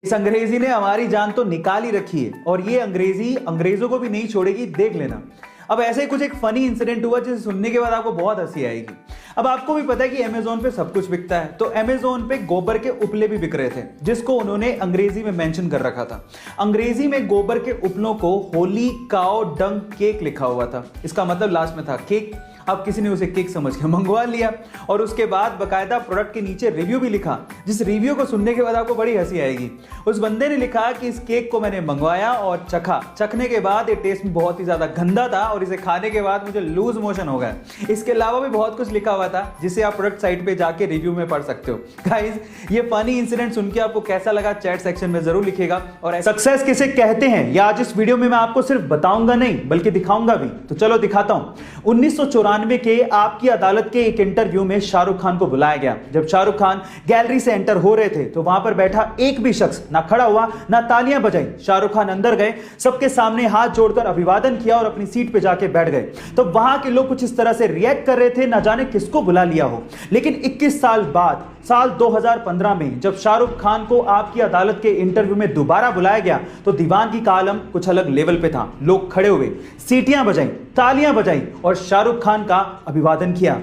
इस अंग्रेजी ने हमारी जान तो निकाल ही रखी है और ये अंग्रेजी अंग्रेजों को भी नहीं छोड़ेगी, देख लेना। अब ऐसे ही कुछ एक फनी इंसिडेंट हुआ जिसे सुनने के बाद आपको बहुत हंसी आएगी। अब आपको भी पता है कि अमेज़न पे सब कुछ बिकता है, तो अमेज़न पे गोबर के उपले भी बिक रहे थे, जिसको उन्होंने अंग्रेजी में मेंशन कर रखा था। अंग्रेजी में गोबर के उपलों को होली काउ डंग केक लिखा हुआ था। इसका मतलब लास्ट में था केक। अब किसी ने उसे केक समझ के मंगवा लिया और उसके बाद बकायदा प्रोडक्ट के नीचे रिव्यू भी लिखा, जिस रिव्यू को सुनने के बाद आपको बड़ी हंसी आएगी। उस बंदे ने लिखा कि इस केक को मैंने मंगवाया और चखने के बाद ये टेस्ट में बहुत ही ज्यादा गंदा था और इसे खाने के बाद मुझे लूज मोशन हो गया। इसके अलावा भी बहुत कुछ लिखा हुआ था जिसे आप प्रोडक्ट साइट पे जाके रिव्यू में पढ़ सकते हो। गाइस, ये फनी इंसिडेंट सुन के आपको कैसा लगा चैट सेक्शन में जरूर लिखिएगा। और सक्सेस किसे कहते हैं या आज इस वीडियो में मैं आपको सिर्फ बताऊंगा नहीं बल्कि दिखाऊंगा भी, तो चलो दिखाता हूं। 1994 के आपकी अदालत के एक इंटरव्यू में शाहरुख खान को बुलाया गया। जब शाहरुख खान गैलरी से एंटर हो रहे थे तो वहां पर बैठा एक भी शख्स ना खड़ा हुआ ना तालियां बजाई। शाहरुख खान अंदर गए, सबके सामने हाथ जोड़कर अभिवादन किया और अपनी सीट पे जाके बैठ गए। तो वहां के लोग कुछ इस तरह से रिएक्ट कर रहे थे, ना जाने किसको बुला लिया हो। लेकिन 21 साल बाद साल 2015 में जब शाहरुख खान को आपकी अदालत के इंटरव्यू में दोबारा बुलाया गया तो दीवानगी का आलम कुछ अलग लेवल पे था। लोग खड़े हुए, सीटियां बजाई, तालियां बजाई और शाहरुख खान का अभिवादन किया।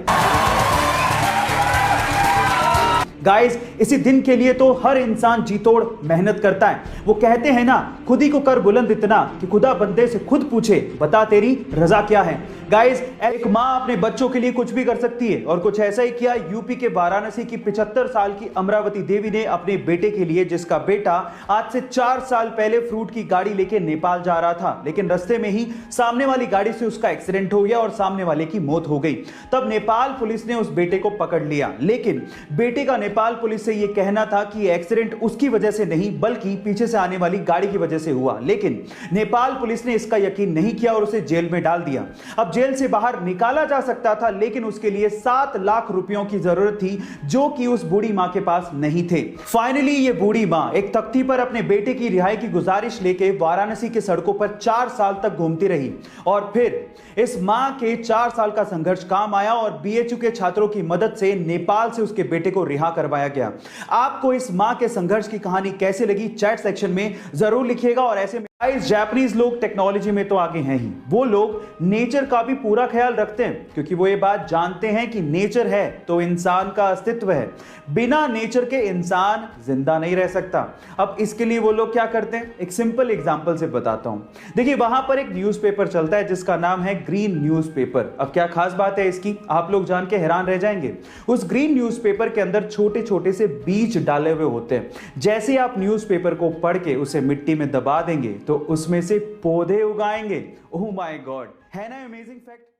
गाइस, इसी दिन के लिए तो हर इंसान जी तोड़ मेहनत करता है। वो कहते हैं ना, खुद ही को कर बुलंद इतना कि खुदा बंदे से खुद पूछे बता तेरी रजा क्या है। गाइस, एक माँ अपने बच्चों के लिए कुछ भी कर सकती है और कुछ ऐसा ही किया यूपी के वाराणसी की 75 साल की अमरावती देवी ने अपने बेटे के लिए, जिसका बेटा आज से 4 साल पहले फ्रूट की गाड़ी लेके नेपाल जा रहा था, लेकिन रास्ते में ही सामने वाली गाड़ी से उसका एक्सीडेंट हो गया और सामने वाले की मौत हो गई। तब नेपाल पुलिस ने उस बेटे को पकड़ लिया, लेकिन बेटे का नेपाल पुलिस से यह कहना था कि एक्सीडेंट उसकी वजह से नहीं बल्कि पीछे से आने वाली गाड़ी की वजह से हुआ। लेकिन नेपाल पुलिस ने इसका यकीन नहीं किया और उसे जेल में डाल दिया। अब जेल से बाहर निकाला जा सकता था, लेकिन उसके लिए 7 लाख रुपयों की जरूरत थी, जो कि उस बूढ़ी मां के पास नहीं थे। फाइनली ये बूढ़ी मां एक तख्ती पर अपने बेटे की रिहाई की गुजारिश लेके वाराणसी के सड़कों पर 4 साल तक घूमती रही और फिर इस मां के 4 साल का संघर्ष काम आया और बीएचयू के छात्रों की मदद से नेपाल से उसके बेटे को रिहा करवाया गया। आपको इस मां के संघर्ष की कहानी कैसे लगी चैट सेक्शन में जरूर लिखिएगा। और ऐसे में जापानीज लोग टेक्नोलॉजी में तो आगे हैं ही, वो लोग नेचर का भी पूरा ख्याल रखते हैं, क्योंकि वो ये बात जानते हैं कि नेचर है तो इंसान का अस्तित्व है, बिना नेचर के इंसान जिंदा नहीं रह सकता। अब इसके लिए वो लोग क्या करते हैं, एक सिंपल एग्जांपल से बताता हूं। देखिए, वहां पर एक न्यूज़पेपर चलता है जिसका नाम है ग्रीन न्यूज़पेपर। अब क्या खास बात है इसकी, आप लोग जान के हैरान रह जाएंगे। उस ग्रीन न्यूज़पेपर के अंदर छोटे छोटे से बीज डाले हुए होते हैं। जैसे आप न्यूज़पेपर को पढ़ के उसे मिट्टी में दबा देंगे तो उसमें से पौधे उगाएंगे। ओह माय गॉड, है ना अमेजिंग फैक्ट।